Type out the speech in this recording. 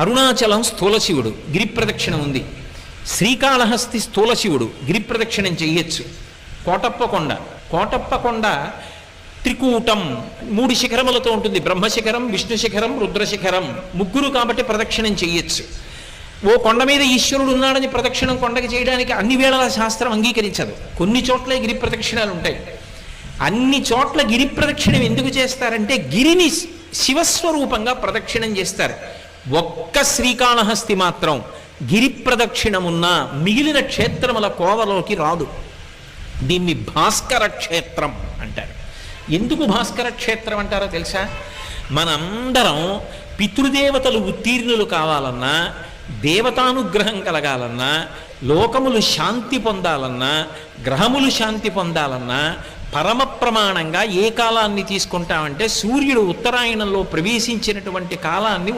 అరుణాచలం స్థూల శివుడు గిరి ప్రదక్షిణ ఉంది. శ్రీకాళహస్తి స్థూల శివుడు గిరి ప్రదక్షిణం చెయ్యొచ్చు. కోటప్పకొండ త్రికూటం 3 శిఖరములతో ఉంటుంది. బ్రహ్మశిఖరం, విష్ణు శిఖరం, రుద్రశిఖరం, ముగ్గురు కాబట్టి ప్రదక్షిణం చెయ్యొచ్చు. ఓ కొండ మీద ఈశ్వరుడు ఉన్నాడని ప్రదక్షిణం కొండకి చేయడానికి అన్ని వేళల శాస్త్రం అంగీకరించదు. కొన్ని చోట్లే గిరి ప్రదక్షిణాలు ఉంటాయి. అన్ని చోట్ల గిరి ప్రదక్షిణం ఎందుకు చేస్తారంటే గిరిని శివస్వరూపంగా ప్రదక్షిణం చేస్తారు. ఒక్క శ్రీకాళహస్తి మాత్రం గిరి ప్రదక్షిణమున్న మిగిలిన క్షేత్రముల కోవలోకి రాదు. దీన్ని భాస్కర క్షేత్రం అంటారు. ఎందుకు భాస్కర క్షేత్రం అంటారో తెలుసా? మనందరం పితృదేవతలు ఉత్తీర్ణులు కావాలన్నా, దేవతానుగ్రహం కలగాలన్నా, లోకములు శాంతి పొందాలన్నా, గ్రహములు శాంతి పొందాలన్నా పరమ ప్రమాణంగా ఏ కాలాన్ని తీసుకుంటామంటే సూర్యుడు ఉత్తరాయణంలో ప్రవేశించినటువంటి కాలాన్ని